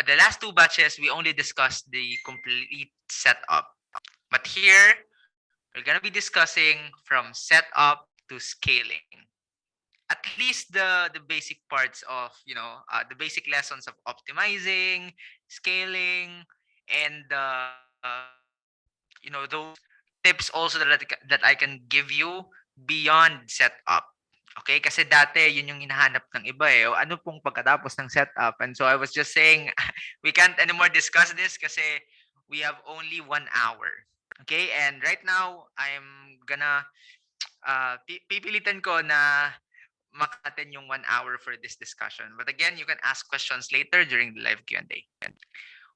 The last two batches, we only discussed the complete setup. But here, we're going to be discussing from setup to scaling. At least the basic parts of, the basic lessons of optimizing, scaling, and those tips also that I can give you beyond setup. Okay, kasi dati yun yung hinahanap ng iba eh. O ano pong pagkatapos ng setup? And so I was just saying, we can't anymore discuss this kasi we have only 1 hour. Okay, and right now, I'm gonna, pipilitan ko na makatin yung 1 hour for this discussion. But again, you can ask questions later during the live Q&A.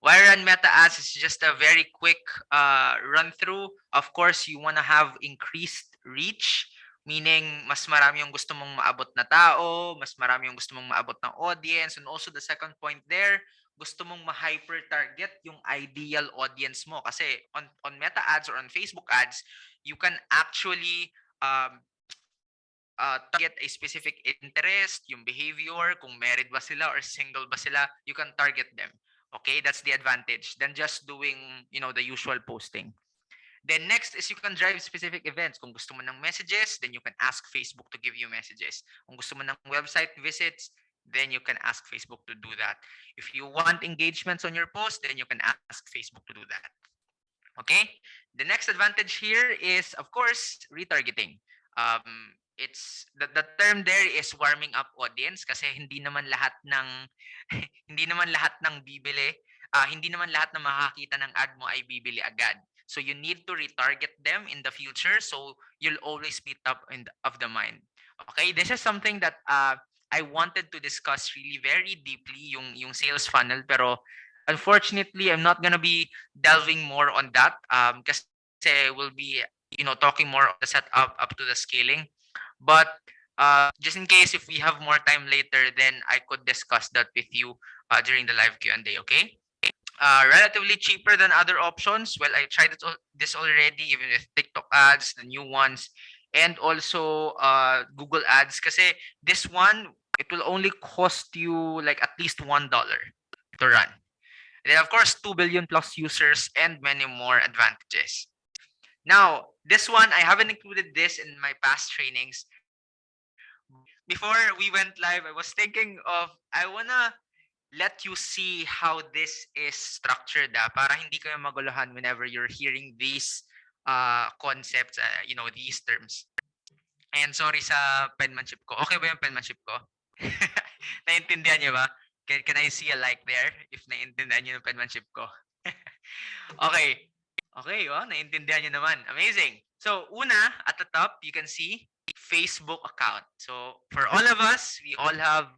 Why run meta ads is just a very quick run through. Of course, you want to have increased reach, meaning mas marami yung gusto mong maabot na tao, mas marami yung gusto mong maabot ng audience, and also the second point there, gusto mong ma-hyper target yung ideal audience mo kasi on meta ads or on Facebook ads, you can actually target a specific interest, yung behavior, kung married ba sila or single ba sila, you can target them. Okay, that's the advantage than just doing, the usual posting. Then next is you can drive specific events. Kung gusto mo ng messages, then you can ask Facebook to give you messages. Kung gusto mo ng website visits, then you can ask Facebook to do that. If you want engagements on your post, then you can ask Facebook to do that. Okay? The next advantage here is, of course, retargeting. It's the term there is warming up audience kasi hindi naman lahat ng hindi naman lahat ng bibili, hindi naman lahat ng makakita ng ad mo ay bibili agad. So you need to retarget them in the future so you'll always be top of the mind. Okay, this is something that I wanted to discuss really very deeply yung sales funnel, pero unfortunately I'm not gonna be delving more on that kasi we'll be talking more on the setup up to the scaling. But just in case if we have more time later, then I could discuss that with you during the live Q&A, okay? Relatively cheaper than other options. Well, I tried this already, even with TikTok ads, the new ones, and also Google ads. Kasi this one, it will only cost you like at least $1 to run. And then of course, 2 billion plus users and many more advantages. Now, this one, I haven't included this in my past trainings. Before we went live, I was thinking of, I wanna let you see how this is structured para hindi kayo maguluhan whenever you're hearing these concepts, these terms. And sorry sa penmanship ko. Okay ba yung penmanship ko? Naintindihan niyo ba? Can I see a like there if naintindihan niyo yung penmanship ko? Okay. Okay, naintindihan niyo naman. Amazing. So, una, at the top, you can see Facebook account. So, for all of us, we all have,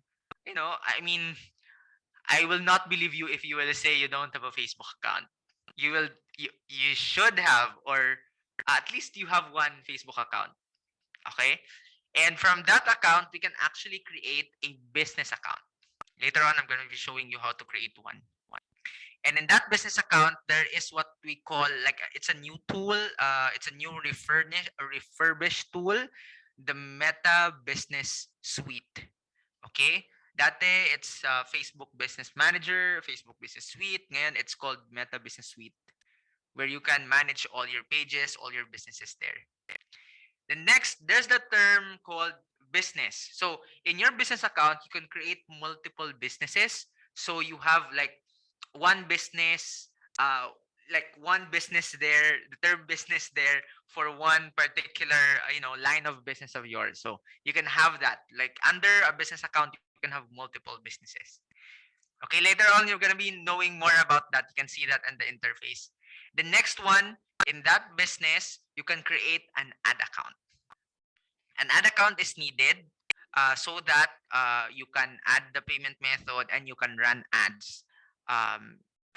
I will not believe you if you will say you don't have a Facebook account. You should have, or at least you have one Facebook account. Okay? And from that account, we can actually create a business account. Later on, I'm going to be showing you how to create one. And in that business account, there is what we call it's a new tool. It's a new refurbished tool, the Meta Business Suite. Okay? Dati, it's Facebook Business Manager, Facebook Business Suite. Ngayon, it's called Meta Business Suite, where you can manage all your pages, all your businesses there. The next, there's the term called business. So in your business account, you can create multiple businesses. So you have one business, one business there, the term business there for one particular, line of business of yours. So you can have that. Like under a business account, you can have multiple businesses. Okay, later on, you're going to be knowing more about that. You can see that in the interface. The next one, in that business, you can create an ad account. An ad account is needed so that you can add the payment method and you can run ads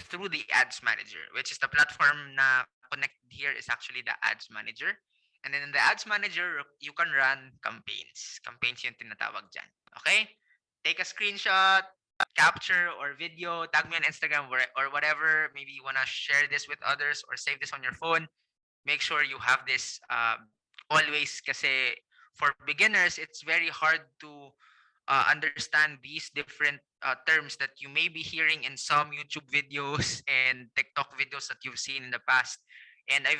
through the ads manager, which is the platform na connected here is actually the ads manager. And then in the ads manager, you can run campaigns. Campaigns yung tinatawag dyan. Okay? Take a screenshot, capture or video, tag me on Instagram or whatever. Maybe you want to share this with others or save this on your phone. Make sure you have this always kasi for beginners, it's very hard to understand these different terms that you may be hearing in some YouTube videos and TikTok videos that you've seen in the past. And I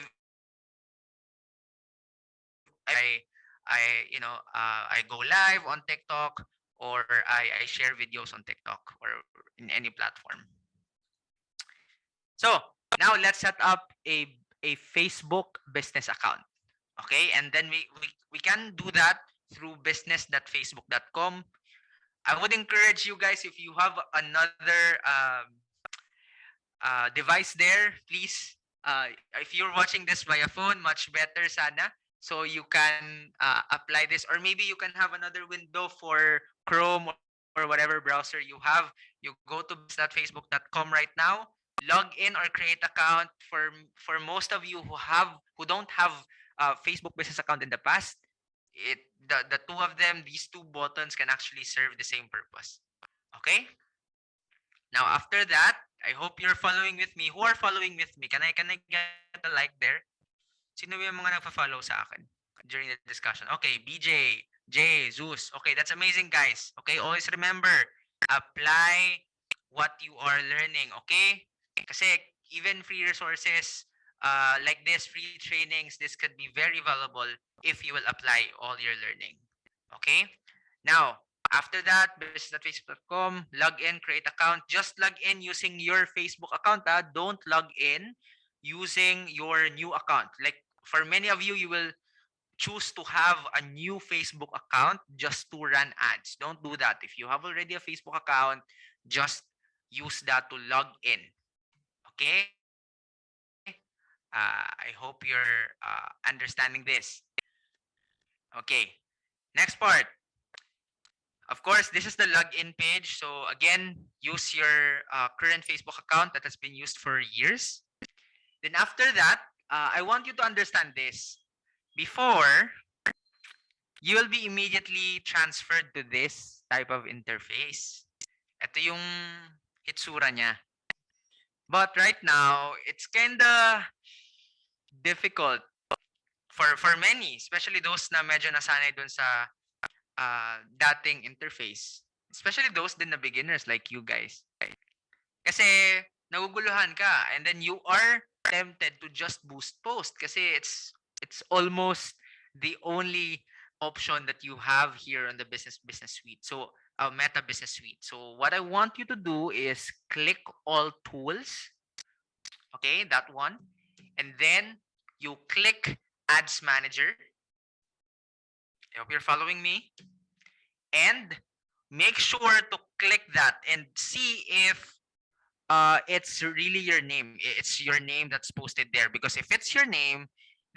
go live on TikTok, or I share videos on TikTok or in any platform. So now let's set up a Facebook business account. Okay, and then we can do that through business.facebook.com. I would encourage you guys, if you have another device there, please, if you're watching this via phone, much better sana. So you can apply this, or maybe you can have another window for Chrome or whatever browser you have. You go to business.facebook.com right now, log in or create account. For most of you who don't have Facebook business account in the past, the two of them, these two buttons can actually serve the same purpose. Okay? Now after that, I hope you're following with me. Who are following with me? Can I get a like there? Sino yung mga nagpa-follow sa akin during the discussion? Okay, BJ, Jay, Zeus. Okay, that's amazing, guys. Okay, always remember, apply what you are learning, okay? Kasi even free resources like this, free trainings, this could be very valuable if you will apply all your learning. Okay? Now, after that, business.facebook.com, log in, create account. Just log in using your Facebook account. Don't log in using your new account. Like for many of you, you will choose to have a new Facebook account just to run ads. Don't do that. If you have already a Facebook account, just use that to log in. Okay? I hope you're understanding this. Okay. Next part. Of course, this is the login page. So again, use your current Facebook account that has been used for years. Then after that, I want you to understand this. Before, you will be immediately transferred to this type of interface. Ito yung hitsura niya. But right now, it's kinda difficult for many, especially those na medyo nasanay dun sa dating interface. Especially those din na beginners like you guys. Kasi naguguluhan ka, and then you are tempted to just boost post kasi it's almost the only option that you have here on the business suite. So Meta Business Suite. So what I want you to do is click all tools. Okay, that one. And then you click Ads Manager. I hope you're following me. And make sure to click that and see if it's really your name. It's your name that's posted there. Because if it's your name,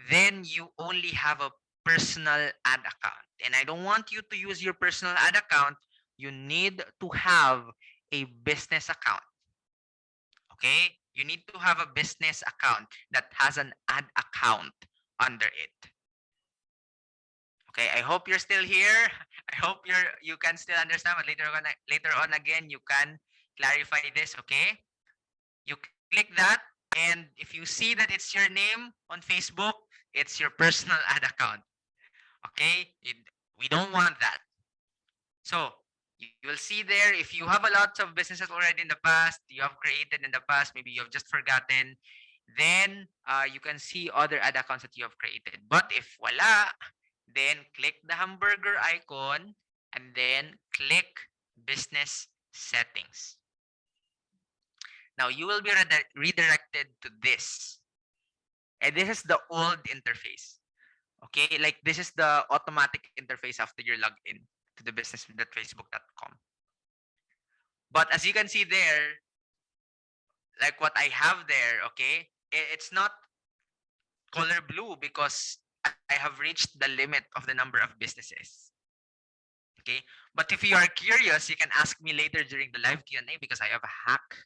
then you only have a personal ad account. And I don't want you to use your personal ad account. You need to have a business account. Okay? You need to have a business account that has an ad account under it. Okay, I hope you're still here. I hope you can still understand, but later on again you can clarify this, okay? You click that, and if you see that it's your name on Facebook, it's your personal ad account. Okay? We don't want that. So, you will see there, if you have a lot of businesses already in the past, you have created in the past, maybe you have just forgotten, then you can see other ad accounts that you have created. But if wala, then click the hamburger icon and then click business settings. Now you will be redirected to this. And this is the old interface. Okay, like this is the automatic interface after you're logged in to the business.facebook.com. But as you can see there, like what I have there, okay, it's not color blue because I have reached the limit of the number of businesses. Okay, but if you are curious, you can ask me later during the live Q&A because I have a hack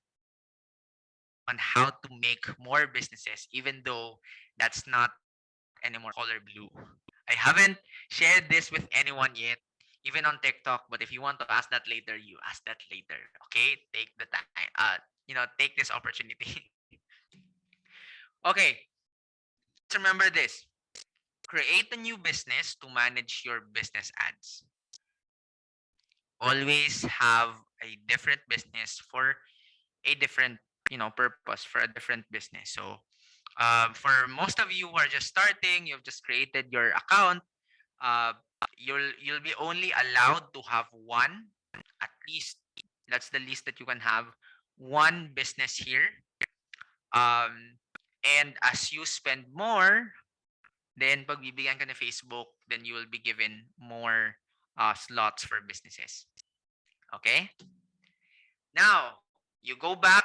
on how to make more businesses, even though that's not anymore color blue. I haven't shared this with anyone yet, even on TikTok. But if you want to ask that later, you ask that later. Okay, take the time. Take this opportunity. Okay, just remember this. Create a new business to manage your business ads. always have a different business for a different, purpose, for a different business. So for most of you who are just starting, you've just created your account, uh, you'll be only allowed to have one, at least. That's the least that you can have, one business here. And as you spend more, then pagbibigyan ka ni Facebook, then you will be given more slots for businesses. Okay? Now, you go back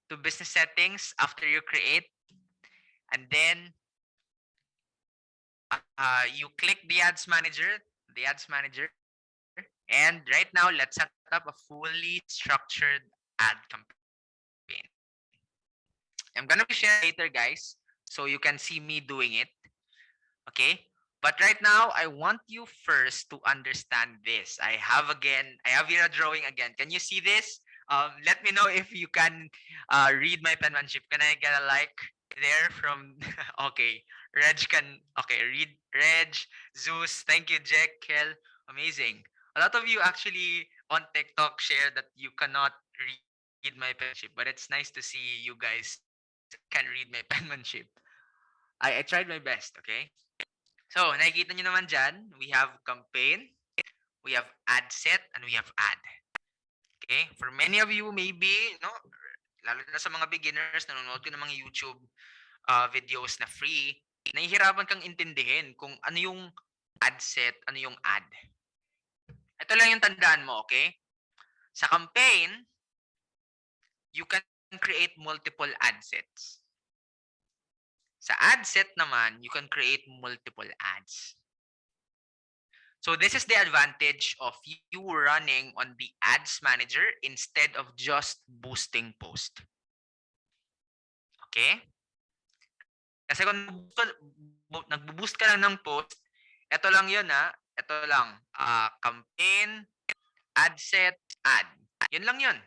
to business settings after you create, and then you click the ads manager, and right now let's set up a fully structured ad campaign. I'm gonna be sharing it later, guys, so you can see me doing it. Okay, but right now I want you first to understand this. I have here a drawing again. Can you see this? Let me know if you can read my penmanship. Can I get a like there from? Okay, read Reg, Zeus. Thank you, Jack, Kel. Amazing. A lot of you actually on TikTok share that you cannot read my penmanship, but it's nice to see you guys can read my penmanship. I tried my best, okay? So, nakikita nyo naman dyan, we have campaign, we have ad set, and we have ad. Okay? For many of you, maybe, lalo na sa mga beginners, nanonood ko ng mga YouTube videos na free, nahihirapan kang intindihin kung ano yung ad set, ano yung ad. Ito lang yung tandaan mo, okay? Sa campaign, you can create multiple ad sets. Sa ad set naman, you can create multiple ads. So this is the advantage of you running on the ads manager instead of just boosting post. Okay? Kasi kung nagbo-boost ka lang ng post, ito lang yun ito lang, campaign, ad set, ad. Yun lang yun.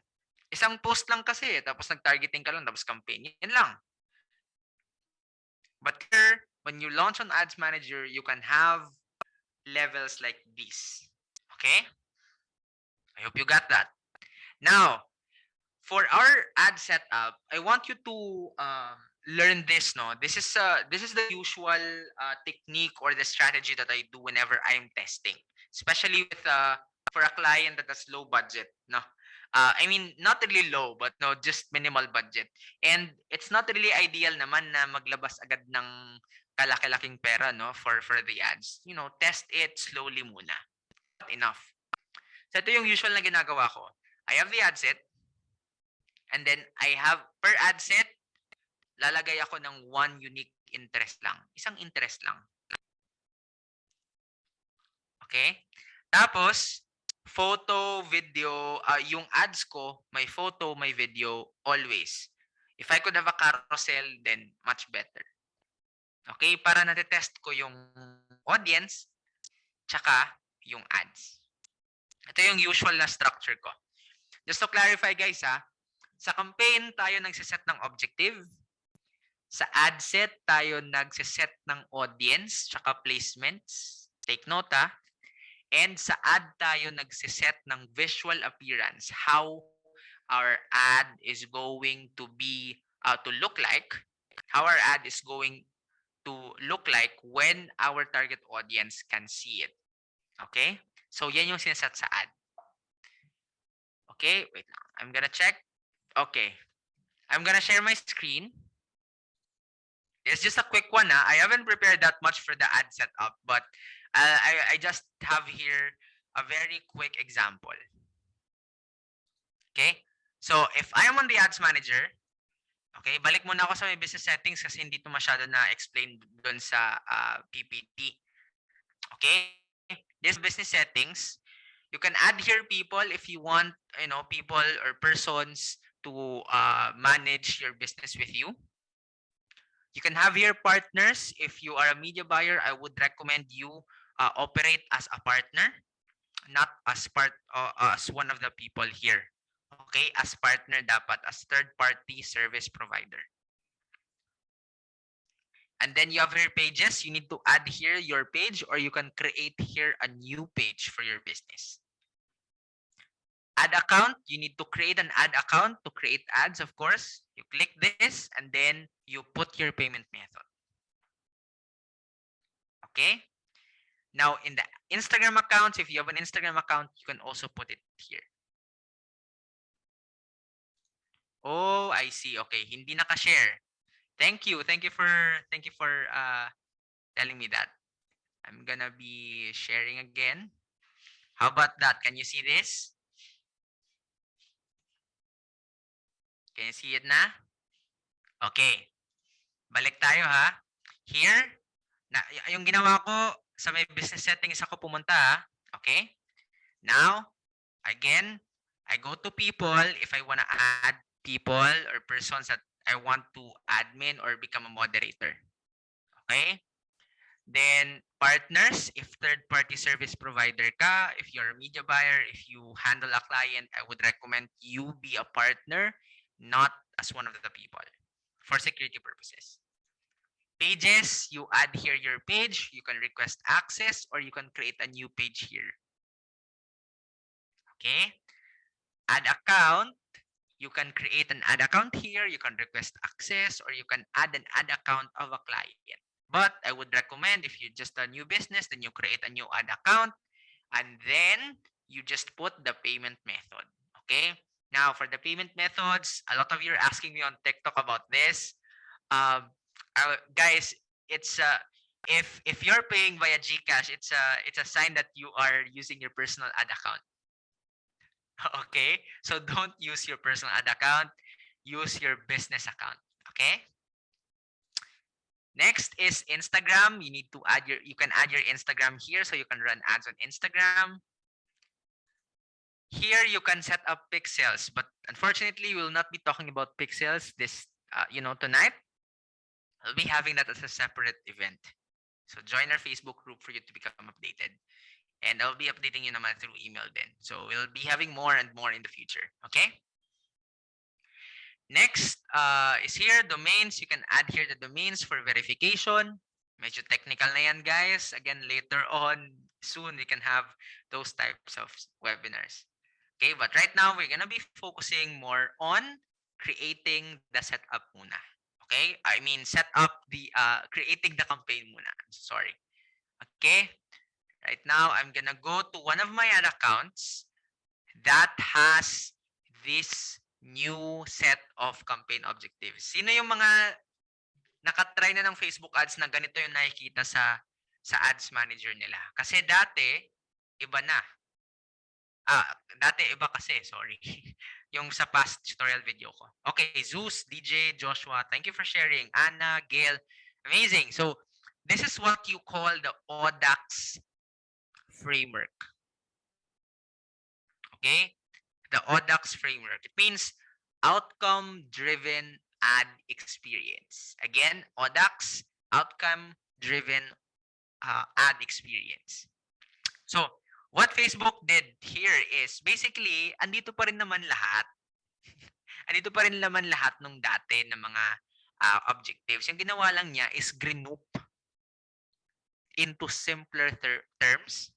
Isang post lang kasi, tapos nag-targeting ka lang, tapos campaign. Yan lang. But here, when you launch on Ads Manager, you can have levels like this. Okay? I hope you got that. Now, for our ad setup, I want you to learn this. No, this is the usual technique or the strategy that I do whenever I'm testing, especially with for a client that has low budget. No, I mean not really low, but no, just minimal budget, and it's not really ideal naman na maglabas agad ng kalaki-laking pera, no, for the ads. Test it slowly muna. Not enough. So ito yung usual na ginagawa ko. I have the ad set. And then, I have, per ad set, lalagay ako ng one unique interest lang. Isang interest lang. Okay? Tapos, photo, video, yung ads ko, may photo, may video, always. If I could have a carousel, then much better. Okay? Para natetest ko yung audience, tsaka yung ads. Ito yung usual na structure ko. Just to clarify, guys, sa campaign, tayo nagsiset ng objective. Sa ad set, tayo nagsiset ng audience tsaka placements. Take note, And sa ad, tayo nagsiset ng visual appearance. How our ad is going to be, to look like. How our ad is going to look like when our target audience can see it. Okay? So, yan yung sineset sa ad. Okay? Wait lang. I'm gonna check. Okay. I'm gonna share my screen. It's just a quick one. I haven't prepared that much for the ad setup, but I just have here a very quick example. Okay? So, if I am on the ads manager, okay, balik muna ako sa my business settings kasi hindi ito masyado na-explain doon sa PPT. Okay? This business settings. You can add here people if you want, people or persons to manage your business with you. You can have here partners. If you are a media buyer, I would recommend you operate as a partner, not as as one of the people here. Okay, as partner dapat, as third-party service provider. And then you have your pages. You need to add here your page, or you can create here a new page for your business. ad account, you need to create an ad account to create ads, of course. You click this and then you put your payment method. Okay? Now, in the Instagram accounts, if you have an Instagram account, you can also put it here. Oh, I see. Okay, hindi naka-share. Thank you. Thank you for telling me that. I'm gonna be sharing again. How about that? Can you see this? Can you see it na? Okay. Balik tayo ha. Here, yung ginawa ko sa may business settings ako pumunta ha. Okay? Now, again, I go to people if I wanna add people or persons that I want to admin or become a moderator. Okay? Then partners, if third-party service provider ka, if you're a media buyer, if you handle a client, I would recommend you be a partner, not as one of the people for security purposes. Pages, you add here your page, you can request access or you can create a new page here. Okay? Add account, you can create an ad account here, you can request access or you can add an ad account of a client. But I would recommend if you're just a new business, then you create a new ad account and then you just put the payment method. Okay? Now, for the payment methods, a lot of you are asking me on TikTok about this. Guys, it's if you're paying via GCash, it's a sign that you are using your personal ad account. Okay? So don't use your personal ad account, use your business account. Okay? Next is Instagram. You can add your Instagram here so you can run ads on Instagram. Here you can set up pixels, but unfortunately we will not be talking about pixels this tonight. I'll be having that as a separate event. So join our Facebook group for you to become updated. And I'll be updating you naman through email then. So we'll be having more and more in the future. Okay? Next is here, domains. You can add here the domains for verification. Medyo technical na yan, guys. Again, later on, soon, we can have those types of webinars. Okay, but right now, we're gonna be focusing more on creating the setup muna. Okay? I mean, set up the, creating the campaign muna. I'm sorry. Okay? Right now, I'm gonna go to one of my ad accounts that has this new set of campaign objectives. Sino yung mga nakatry na ng Facebook ads na ganito yung nakikita sa ads manager nila? Kasi dati, iba na. Dati iba kasi, sorry. Yung sa past tutorial video ko. Okay, Zeus, DJ, Joshua, thank you for sharing. Anna, Gail, amazing. So, this is what you call the ODAX framework. Okay? The ODAX framework. It means outcome-driven ad experience. Again, ODAX, outcome-driven ad experience. So, what Facebook did here is basically, andito pa rin naman lahat. Andito pa rin naman lahat nung dati ng mga objectives. Yung ginawa lang niya is group into simpler terms.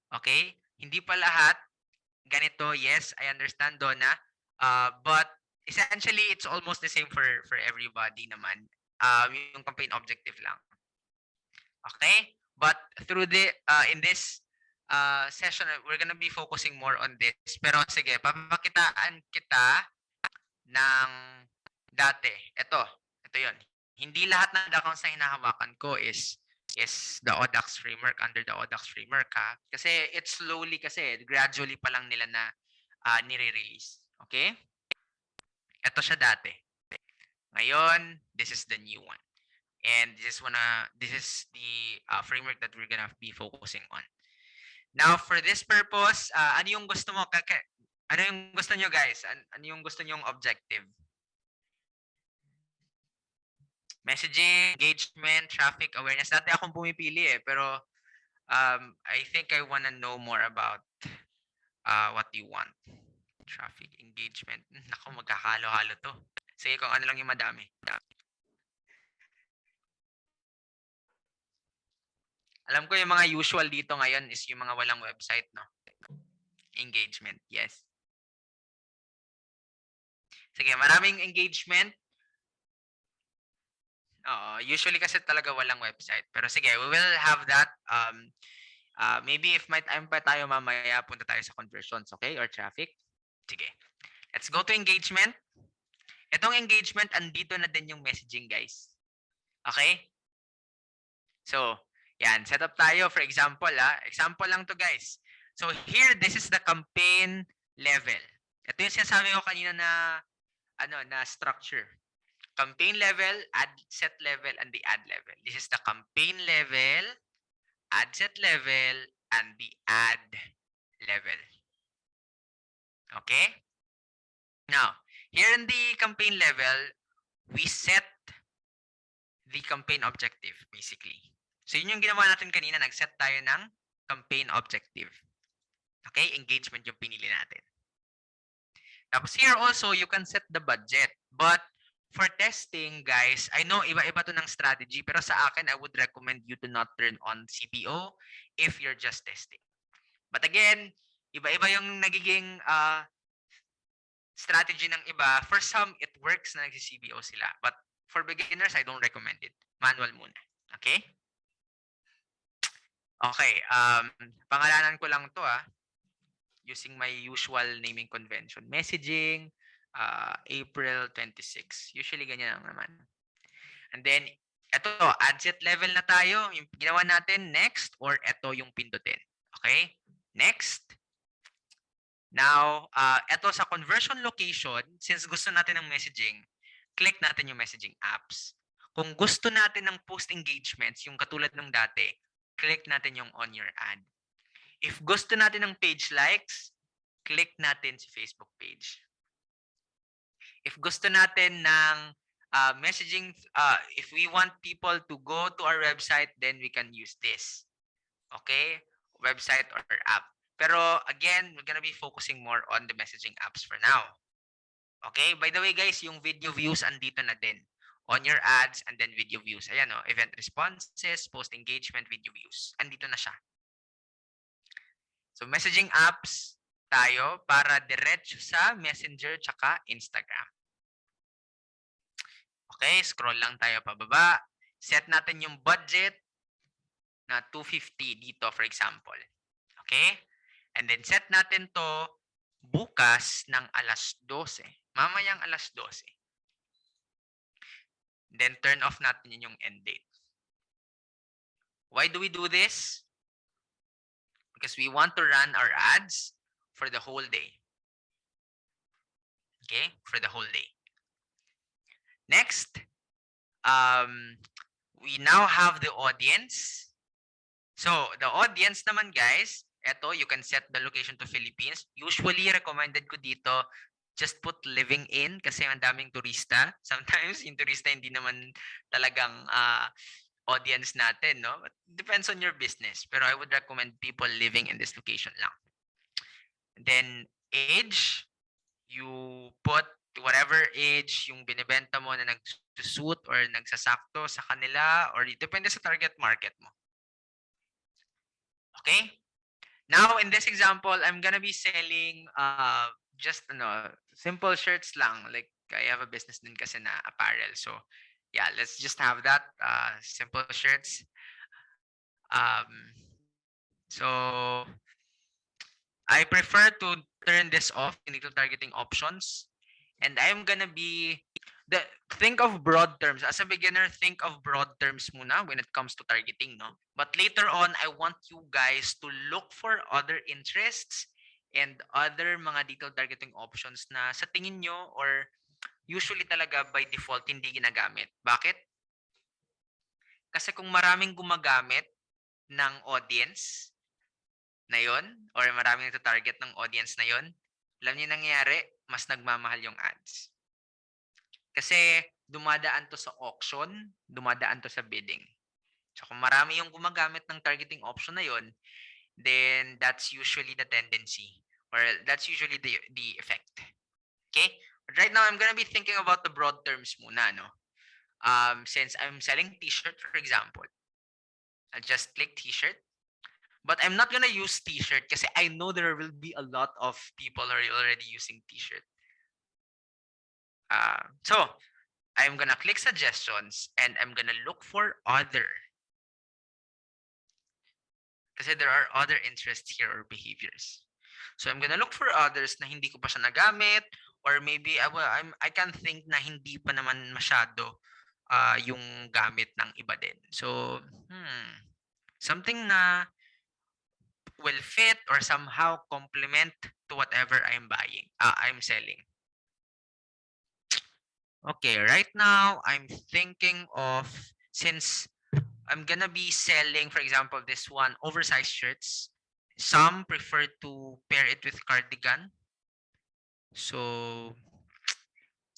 Okay? Hindi pa lahat ganito. Yes, I understand, Donna. But essentially, it's almost the same for everybody naman. Yung campaign objective lang. Okay? But through the in this session, we're gonna be focusing more on this. Pero sige, papakitaan kita ng dati. Ito yun. Hindi lahat ng accounts na hinahawakan ko is the ODAX framework, under the ODAX framework ha. Kasi it's slowly kasi, gradually pa lang nila na nire-release. Okay? Ito siya dati. Ngayon, this is the new one. And this is the framework that we're gonna be focusing on. Now, for this purpose, ano yung gusto mo? Ano yung gusto nyo, guys? Ano yung gusto nyong objective? Messaging, engagement, traffic, awareness. Dati akong pumipili pero I think I wanna know more about what you want. Traffic, engagement. Naku, magkakalo-halo to. Sige, kung ano lang yung madami. Alam ko yung mga usual dito ngayon is yung mga walang website, no? Engagement, yes. Sige, maraming engagement. Usually kasi talaga walang website. Pero sige, we will have that. Maybe if may time pa tayo mamaya, punta tayo sa conversions, okay? Or traffic. Sige. Let's go to engagement. Itong engagement, andito na din yung messaging, guys. Okay? So, yan. Set up tayo. For example, example lang to, guys. So, here, this is the campaign level. Ito yung sinasabi ko kanina na, na structure. Campaign level, ad set level, and the ad level. This is the campaign level, ad set level, and the ad level. Okay? Now, here in the campaign level, we set the campaign objective, basically. So, yun yung ginawa natin kanina. Nag-set tayo ng campaign objective. Okay? Engagement yung pinili natin. Tapos here also, you can set the budget. But for testing, guys, I know iba-iba to ng strategy, pero sa akin, I would recommend you to not turn on CPO if you're just testing. But again, iba-iba yung nagiging strategy ng iba. For some, it works na nagsi-CPO sila. But for beginners, I don't recommend it. Manual muna. Okay? Okay. Pangalanan ko lang to using my usual naming convention. Messaging, April 26. Usually ganyan lang naman. And then, eto, ad set level na tayo. Yung ginawa natin, next, or eto yung pindutin. Okay? Next. Now, eto sa conversion location, since gusto natin ng messaging, click natin yung messaging apps. Kung gusto natin ng post engagements, yung katulad ng dati, click natin yung on your ad. If gusto natin ng page likes, click natin si Facebook page. If gusto natin ng messaging, if we want people to go to our website, then we can use this. Okay? Website or app. Pero again, we're gonna be focusing more on the messaging apps for now. Okay? By the way, guys, yung video views andito na din. On your ads and then video views. Ayan event responses, post engagement, video views. Andito na siya. So, messaging apps tayo para diretso sa Messenger tsaka Instagram. Okay, scroll lang tayo pababa. Set natin yung budget na 250 dito, for example. Okay? And then set natin to bukas ng alas 12. Mamayang alas 12. Then turn off natin yun yung end date. Why do we do this? Because we want to run our ads for the whole day. Okay? For the whole day. Next, we now have the audience. So, the audience naman, guys, eto, you can set the location to Philippines. Usually, recommended ko dito, just put living in kasi ang daming turista. Sometimes, yung turista hindi naman talagang audience natin, no? But depends on your business. Pero I would recommend people living in this location lang. Then, age, you put whatever age yung binibenta mo na nagsusuit or nagsasakto sa kanila or depende sa target market mo. Okay? Now, in this example, I'm gonna be selling just simple shirts lang. Like, I have a business din kasi na apparel. So, yeah, let's just have that. Simple shirts. So, I prefer to turn this off, dito targeting options. And I'm gonna be think of broad terms. As a beginner, think of broad terms muna when it comes to targeting, no? But later on, I want you guys to look for other interests and other mga detailed targeting options na sa tingin nyo or usually talaga by default hindi ginagamit. Bakit? Kasi kung maraming gumagamit ng audience na yon or maraming nagta-target ng audience na yon, alam niyo nangyayari, mas nagmamahal yung ads. Kasi dumadaan to sa auction, dumadaan to sa bidding. So kung marami yung gumagamit ng targeting option na yon, then that's usually the tendency or that's usually the effect. Okay? But right now, I'm gonna be thinking about the broad terms muna, no? Since I'm selling t-shirt, for example, I'll just click t-shirt. But I'm not gonna use t-shirt kasi I know there will be a lot of people are already using t-shirt. So I'm gonna click suggestions and I'm gonna look for other. Kasi there are other interests here or behaviors. So I'm gonna look for others na hindi ko pa siya nagamit or maybe I can think na hindi pa naman masyado yung gamit ng iba din. So, something na will fit or somehow complement to whatever I'm buying, I'm selling. Okay, right now I'm thinking of, since I'm gonna be selling, for example, this one, oversized shirts. Some prefer to pair it with cardigan. So,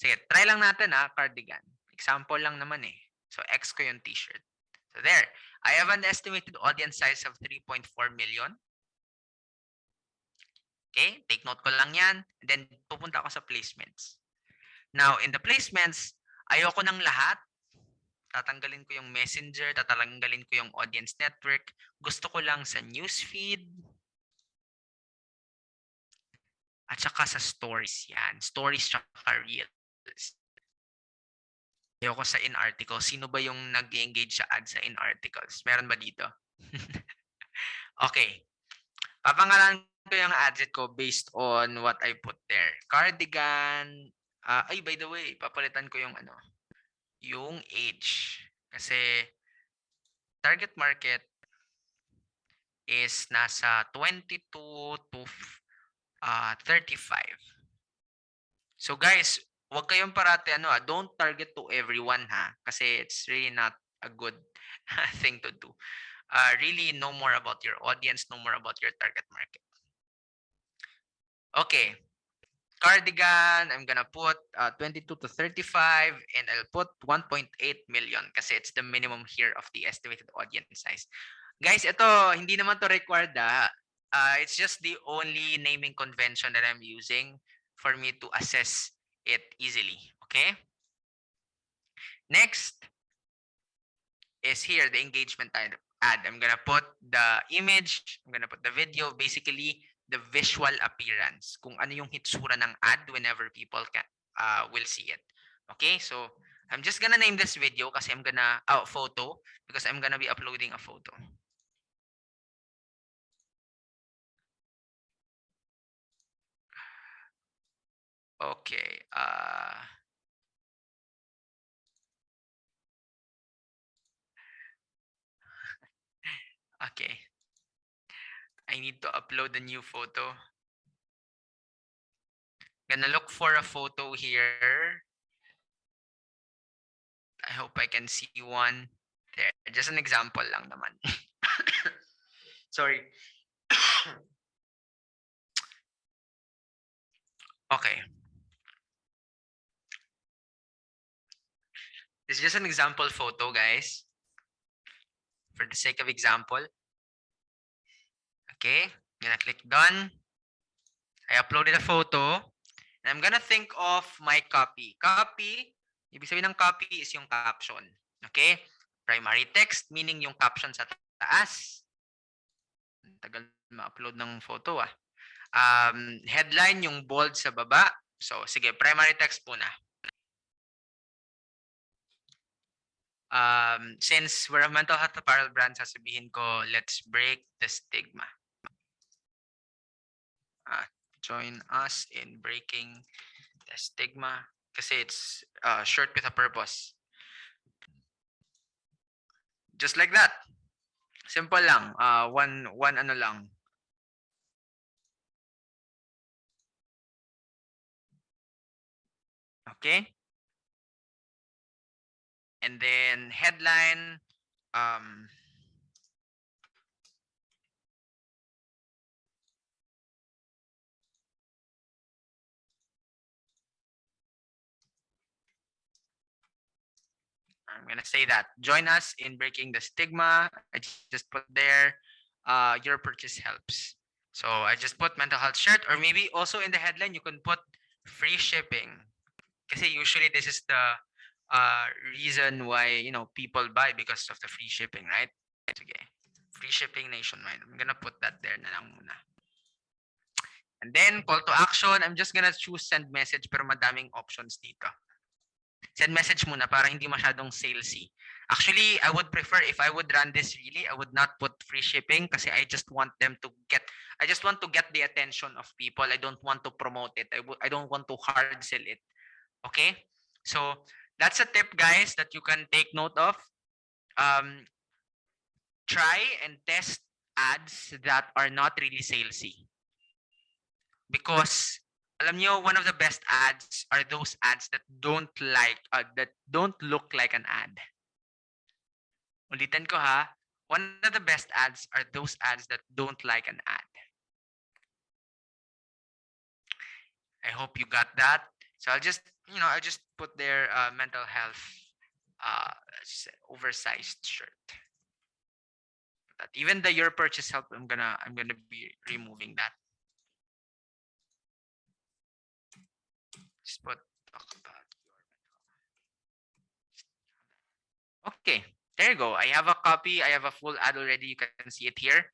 sige, try lang natin cardigan. Example lang naman eh. So, X ko yung t-shirt. So, there. I have an estimated audience size of 3.4 million. Okay, take note ko lang yan. And then, pupunta ako sa placements. Now, in the placements, ayoko ng lahat. Tatanggalin ko yung messenger, tatanggalin ko yung audience network. Gusto ko lang sa newsfeed. At saka sa stories yan. Stories tsaka reels. Ayoko sa in-articles. Sino ba yung nag-engage sa ads sa in-articles? Meron ba dito? Okay. Papangalan ko yung adset ko based on what I put there. Cardigan. Ay, by the way, papalitan ko yung yung age. Kasi target market is nasa 22 to 35. So guys, wag kayong parati don't target to everyone kasi it's really not a good thing to do. Really know more about your audience, know more about your target market. Okay. Cardigan, I'm gonna put 22 to 35 and I'll put 1.8 million kasi it's the minimum here of the estimated audience size. Guys, ito, hindi naman to required it's just the only naming convention that I'm using for me to assess it easily. Okay? Next is here, the engagement ad. I'm gonna put the image, I'm gonna put the video, basically the visual appearance, kung ano yung hitsura ng ad whenever people will see it. Okay, so I'm just gonna name this video kasi I'm gonna, photo, because I'm gonna be uploading a photo. Okay, okay. I need to upload a new photo. Gonna look for a photo here. I hope I can see one. There, just an example lang naman. Sorry. Okay. This is just an example photo, guys. For the sake of example. Okay, I'm gonna click done. I uploaded a photo. And I'm gonna think of my copy. Copy, ibig sabihin ng copy is yung caption. Okay? Primary text, meaning yung caption sa taas. Tagal ma-upload ng photo headline, yung bold sa baba. So, sige, primary text muna. Since we're a mental health apparel brand, sasabihin ko, let's break the stigma. Join us in breaking the stigma kasi it's short with a purpose. Just like that. Simple lang. One ano lang. Okay? And then headline, I'm gonna say that. Join us in breaking the stigma. I just put there, your purchase helps. So I just put mental health shirt, or maybe also in the headline you can put free shipping. Kasi usually this is the reason why people buy, because of the free shipping, right? Okay. Free shipping nationwide. I'm gonna put that there na lang muna. And then, call to action, I'm just gonna choose send message pero madaming options dito. Send message muna para hindi masyadong salesy. Actually, I would prefer if I would run this really, I would not put free shipping kasi I just want to get the attention of people. I don't want to promote it. I don't want to hard sell it. Okay? So, that's a tip, guys, that you can take note of. Try and test ads that are not really salesy. Because alam nyo, one of the best ads are those ads that don't look like an ad. Ulitin ko ha, one of the best ads are those ads that don't like an ad. I hope you got that. So I'll just put their mental health oversized shirt. That even the your purchase help, I'm gonna be removing that. Just put talk about your mental. Okay, there you go. I have a copy. I have a full ad already. You can see it here.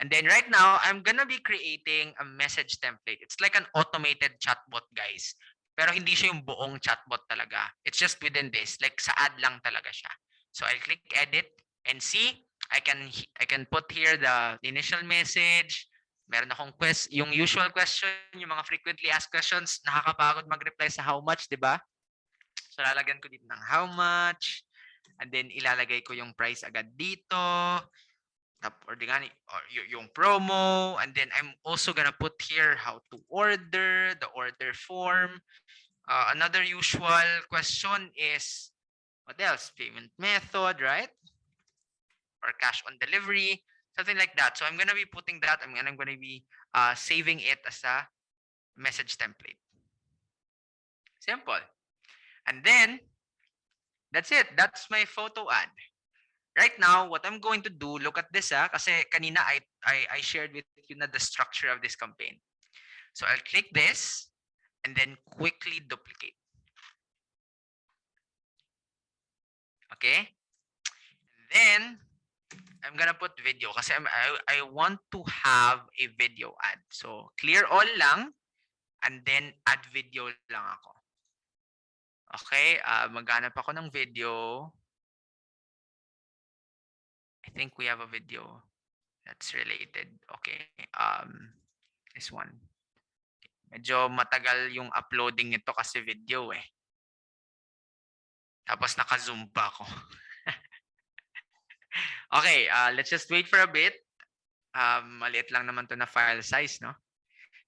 And then right now, I'm gonna be creating a message template. It's like an automated chatbot, guys. Pero hindi siya yung buong chatbot talaga. It's just within this. Like sa ad lang talaga siya. So I'll click edit and see. I can put here the initial message. Meron akong yung usual question, yung mga frequently asked questions, nakakapagod mag-reply sa how much, di ba? So lalagyan ko dito ng how much. And then ilalagay ko yung price agad dito. Or yung promo. And then I'm also gonna put here how to order, the order form. Another usual question is, what else? Payment method, right? Or cash on delivery, something like that. So I'm gonna be putting that, I'm gonna be saving it as a message template. Simple. And then, that's it. That's my photo ad. Right now, what I'm going to do, look at this kasi kanina I shared with you na the structure of this campaign. So I'll click this and then quickly duplicate. Okay? And then, I'm gonna put video kasi I want to have a video ad. So, clear all lang and then add video lang ako. Okay, maghanap ako ng video. I think we have a video that's related. Okay, this one. Medyo matagal yung uploading nito kasi video eh. Tapos naka-zoom pa ako. Okay, let's just wait for a bit. Maliit lang naman to na file size, no?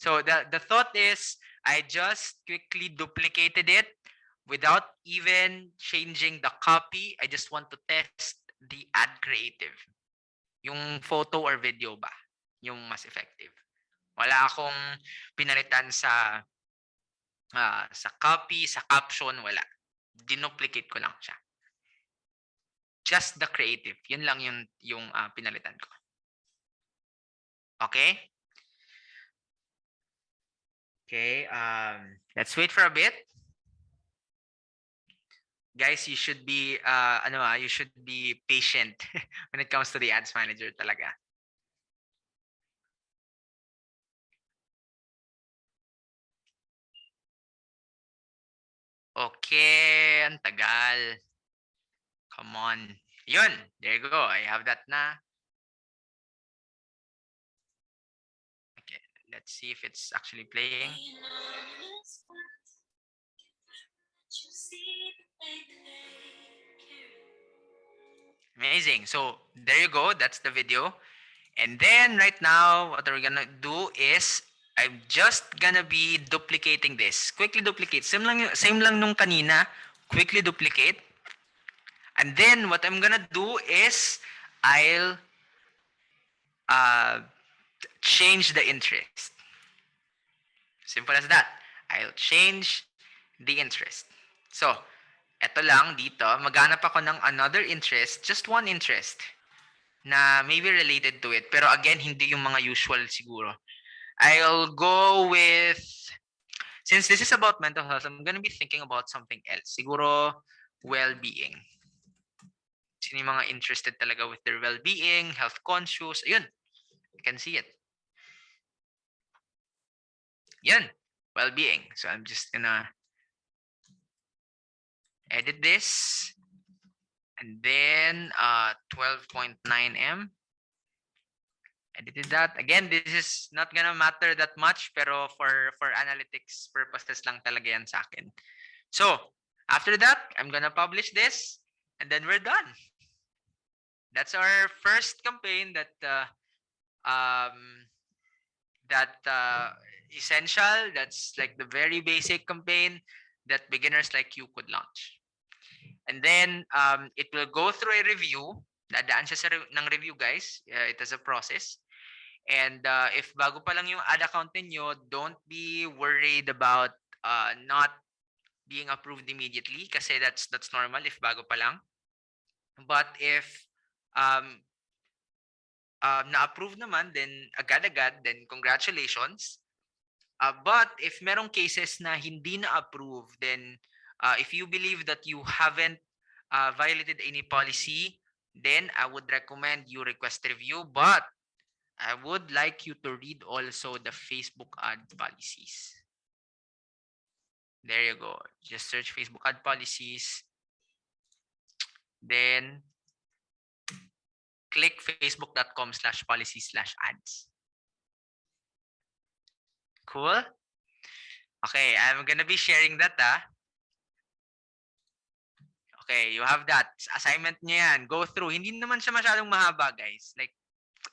So the thought is, I just quickly duplicated it without even changing the copy. I just want to test the ad creative. Yung photo or video ba? Yung mas effective. Wala akong pinalitan sa copy, sa caption, wala. Dinuplicate ko lang siya. Just the creative. Yun lang yung pinalitan ko. Okay? Okay, let's wait for a bit. Guys, you should be you should be patient when it comes to the ads manager talaga. Okay, ang tagal. Come on. Yun, there you go. I have that na. Okay, let's see if it's actually playing. Amazing. So there you go. That's the video. And then right now, what we're gonna do is I'm just gonna be duplicating this. Quickly duplicate. Same lang nung kanina. Quickly duplicate. And then what I'm gonna do is I'll change the interest. Simple as that. I'll change the interest. So, eto lang dito, maghanap ako ng another interest, just one interest na maybe related to it. Pero again, hindi yung mga usual siguro. I'll go with, since this is about mental health, I'm gonna be thinking about something else. Siguro, well-being. Sino yung mga interested talaga with their well-being, health conscious. Ayun, you can see it. Yan, well-being. So I'm just gonna edit this. And then 12.9M. Edited that. Again, this is not gonna matter that much, pero for analytics purposes lang talaga yan sa akin. So, after that, I'm gonna publish this, and then we're done. That's our first campaign that essential. That's like the very basic campaign that beginners like you could launch. And then it will go through a review. Dadaan siya ng review, guys. It is a process. And if bago pa lang yung ad account ninyo, don't be worried about not being approved immediately kasi that's normal if bago pa lang. But if na-approve naman, then agad-agad, then congratulations. But if merong cases na hindi na-approve, then if you believe that you haven't violated any policy, then I would recommend you request review. But I would like you to read also the Facebook ad policies. There you go. Just search Facebook ad policies. Then click facebook.com/policy/ads. Cool? Okay, I'm gonna be sharing that. Okay, you have that. Assignment nyo yan. Go through. Hindi naman siya masyadong mahaba, guys. Like,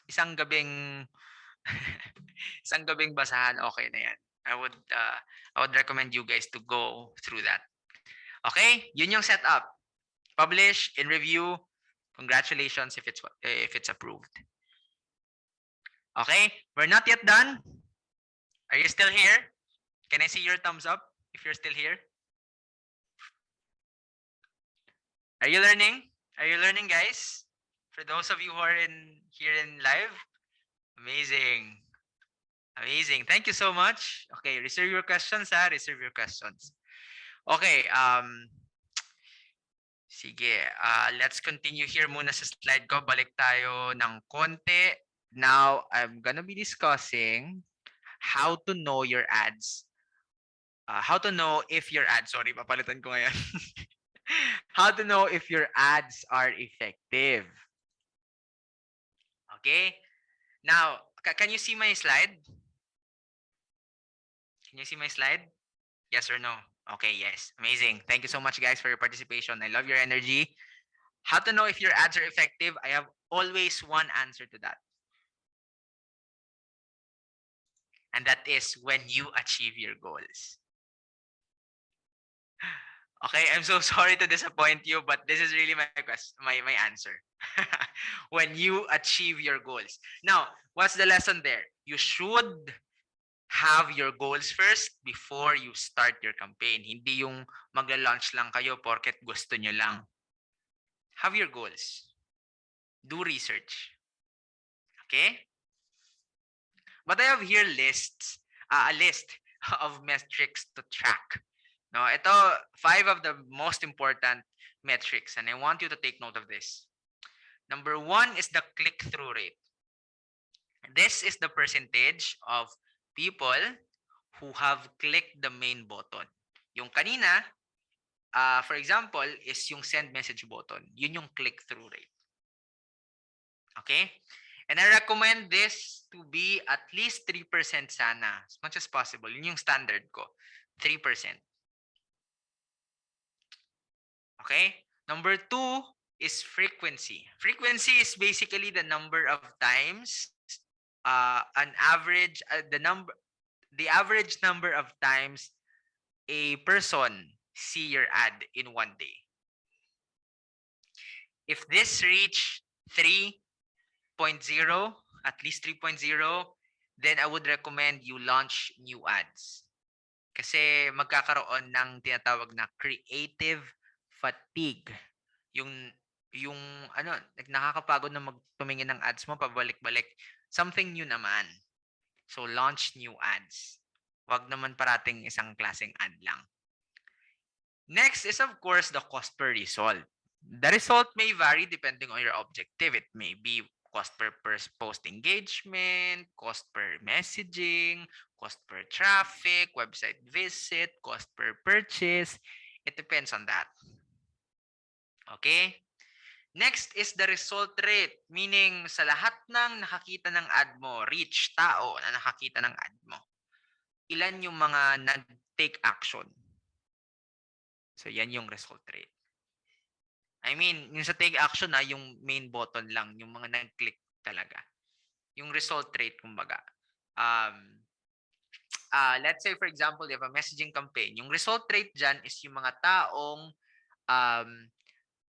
isang gabing basahan, okay na yan. I would recommend you guys to go through that. Okay? Yun yung setup. Publish, in review. Congratulations if it's approved. Okay? We're not yet done. Are you still here? Can I see your thumbs up if you're still here? Are you learning? Are you learning, guys? For those of you who are here in live, amazing. Amazing. Thank you so much. Okay, reserve your questions, reserve your questions. Okay, sige, let's continue here muna sa slide ko. Balik tayo ng konti. Now, I'm gonna be discussing how to know your ads. How to know if your ads, sorry, papalitan ko ngayon. How to know if your ads are effective. Okay? Now, can you see my slide? Can you see my slide? Yes or no? Okay, yes. Amazing. Thank you so much, guys, for your participation. I love your energy. How to know if your ads are effective? I have always one answer to that. And that is when you achieve your goals. Okay, I'm so sorry to disappoint you, but this is really my answer. When you achieve your goals. Now, what's the lesson there? You should have your goals first before you start your campaign. Hindi yung magla-launch lang kayo porket gusto nyo lang. Have your goals. Do research. Okay? But I have here a list of metrics to track. No, ito 5 of the most important metrics, and I want you to take note of this. Number 1 is the click-through rate. This is the percentage of people who have clicked the main button. Yung kanina, for example, is yung send message button. Yun yung click-through rate. Okay? And I recommend this to be at least 3% sana, as much as possible. Yun yung standard ko, 3%. Okay? Number 2 is frequency. Frequency is basically the number of times, the average number of times a person see your ad in one day. If this reach 3.0, at least 3.0, then I would recommend you launch new ads. Kasi magkakaroon ng tinatawag na creative fatigue. Yung nakakapagod na magtumingin ng ads mo pabalik-balik. Something new naman. So launch new ads. Wag naman parating isang klaseng ad lang. Next is of course the cost per result. The result may vary depending on your objective. It may be cost per post engagement, cost per messaging, cost per traffic, website visit, cost per purchase. It depends on that. Okay? Next is the result rate, meaning sa lahat ng nakakita ng ad mo, reach tao na nakakita ng ad mo, ilan yung mga nag-take action. So, yan yung result rate. I mean, yung sa take action na yung main button lang, yung mga nag-click talaga. Yung result rate, kumbaga. Let's say, for example, you have a messaging campaign. Yung result rate dyan is yung mga taong,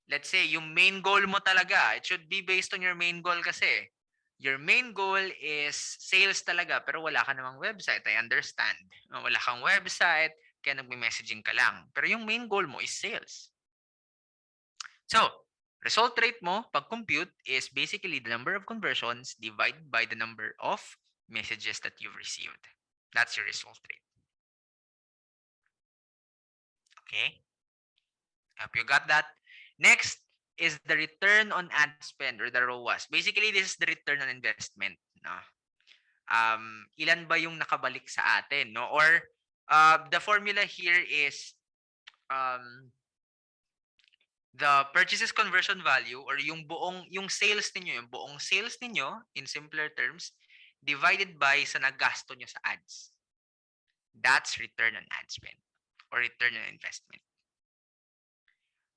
let's say, yung main goal mo talaga. It should be based on your main goal kasi. Your main goal is sales talaga, pero wala ka namang website. I understand. Wala kang website, kaya nagme-messaging ka lang. Pero yung main goal mo is sales. So, result rate mo, pag-compute, is basically the number of conversions divided by the number of messages that you've received. That's your result rate. Okay? Hope you got that. Next is the return on ad spend or the ROAS. Basically, this is the return on investment. No? Ilan ba yung nakabalik sa atin? No? Or the formula here is the purchases conversion value or yung sales ninyo, yung buong sales ninyo in simpler terms divided by sa nagasto nyo sa ads. That's return on ad spend or return on investment.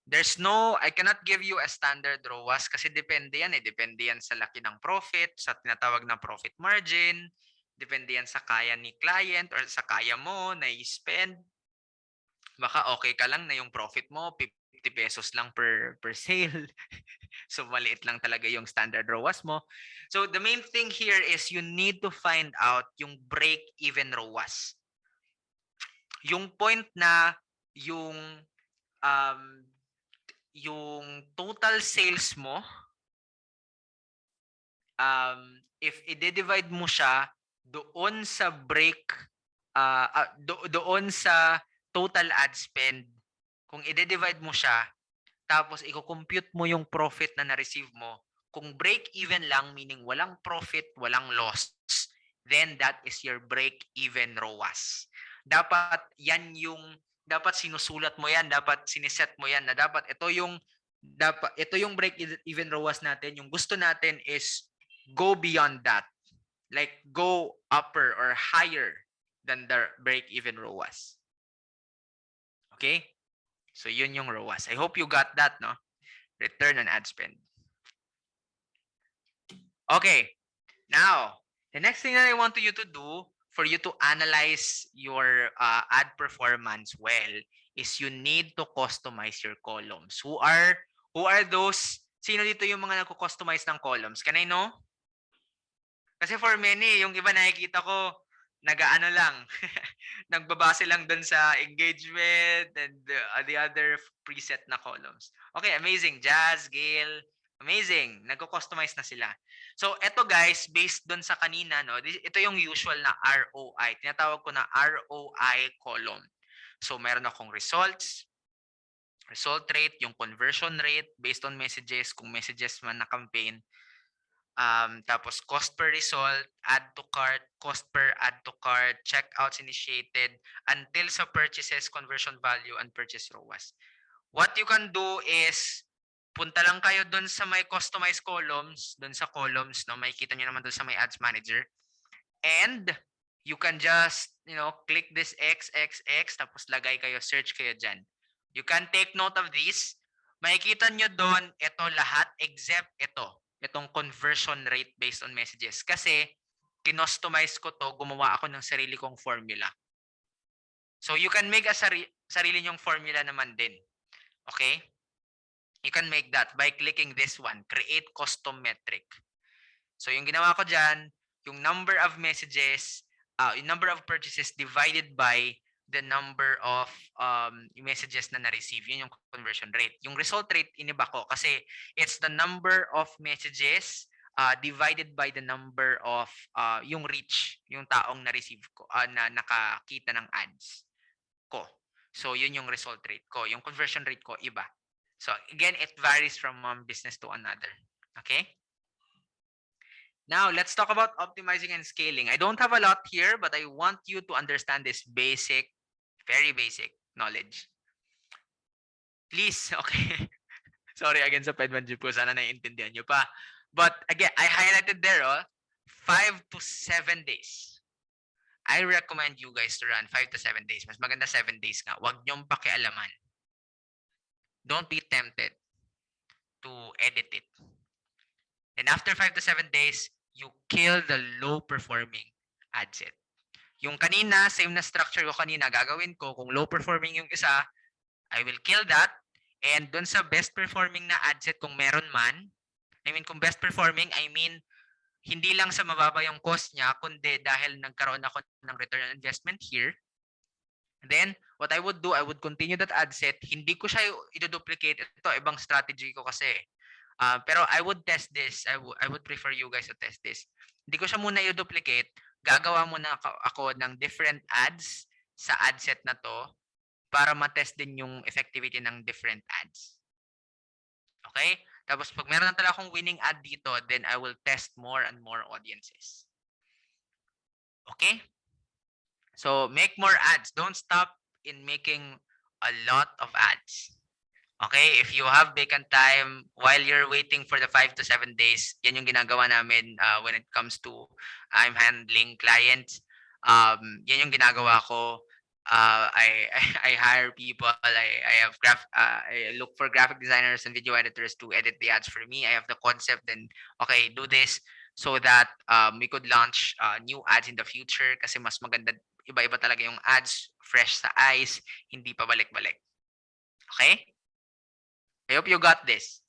I cannot give you a standard ROAS kasi depende yan eh. Depende yan sa laki ng profit, sa tinatawag na profit margin, depende yan sa kaya ni client or sa kaya mo na i-spend. Baka okay ka lang na yung profit mo, 50 pesos lang per sale. So, maliit lang talaga yung standard ROAS mo. So, the main thing here is you need to find out yung break-even ROAS. Yung point na yung total sales mo, if i-divide mo siya doon sa doon sa total ad spend, kung i-divide mo siya, tapos i-compute mo yung profit na na-receive mo, kung break-even lang, meaning walang profit, walang loss, then that is your break-even ROAS. Dapat sinusulat mo yan, dapat siniset mo yan na dapat ito yung break-even ROAS natin. Yung gusto natin is go beyond that. Like go upper or higher than the break-even ROAS. Okay? So, yun yung ROAS. I hope you got that, no? Return on ad spend. Okay. Now, the next thing that I want you to do for you to analyze your ad performance well is you need to customize your columns. Who are those? Sino dito yung mga nagko-customize ng columns? Can I know? Kasi for many, yung iba nakikita ko, nag-ano lang, nagbabase lang dun sa engagement and the other preset na columns. Okay, amazing. Jazz, Gail, amazing. Nagko-customize na sila. So, eto guys, based dun sa kanina, no, ito yung usual na ROI. Tinatawag ko na ROI column. So, meron akong results, result rate, yung conversion rate based on messages, kung messages man na campaign, tapos cost per result, add to cart, cost per add to cart, checkouts initiated, until sa purchases, conversion value, and purchase ROAS. What you can do is, punta lang kayo dun sa may customized columns, dun sa columns, no? Makikita nyo naman dun sa may ads manager. And you can just, click this X, tapos lagay kayo, search kayo dyan. You can take note of this. Makikita nyo dun, ito lahat except itong conversion rate based on messages. Kasi, kinostomize ko to, gumawa ako ng sarili kong formula. So, you can make a sarili nyong formula naman din. Okay? You can make that by clicking this one, create custom metric. So, yung ginawa ko dyan, yung number of messages, yung number of purchases divided by the number of messages na na-receive. Yun yung conversion rate. Yung result rate, iniba ko kasi it's the number of messages divided by the number of yung reach, yung taong na-receive ko, na nakakita ng ads ko. So, yun yung result rate ko. Yung conversion rate ko, iba. So again, it varies from one business to another. Okay. Now let's talk about optimizing and scaling. I don't have a lot here, but I want you to understand this basic, very basic knowledge. Please, okay. Sorry again sa pedmanship ko. Sana naiintindihan nyo pa. But again, I highlighted there, 5 to 7 days. I recommend you guys to run 5 to 7 days. Mas maganda 7 days nga. Huwag nyong pakialaman. Don't be tempted to edit it. And after 5 to 7 days, you kill the low performing ad set. Yung kanina, same na structure ko kanina, gagawin ko, kung low performing yung isa, I will kill that. And dun sa best performing na ad set, kung meron man, kung best performing, I mean, hindi lang sa mababa yung cost niya, kundi dahil nagkaroon ako ng return on investment here. Then, what I would do, I would continue that ad set. Hindi ko siya i-duplicate. Ito, ibang strategy ko kasi. Pero I would test this. I would prefer you guys to test this. Hindi ko siya muna i-duplicate. Gagawa muna ako ng different ads sa ad set na to para matest din yung effectivity ng different ads. Okay? Tapos pag meron na talaga akong winning ad dito, then I will test more and more audiences. Okay? So make more ads. Don't stop in making a lot of ads. Okay? If you have vacant time while you're waiting for the 5 to 7 days, yan yung ginagawa namin when it comes to I'm handling clients. Yan yung ginagawa ko. I hire people. I look for graphic designers and video editors to edit the ads for me. I have the concept, then okay, do this so that we could launch new ads in the future kasi mas maganda, iba-iba talaga yung ads, fresh sa eyes, hindi pa balik-balik. Okay? I hope you got this.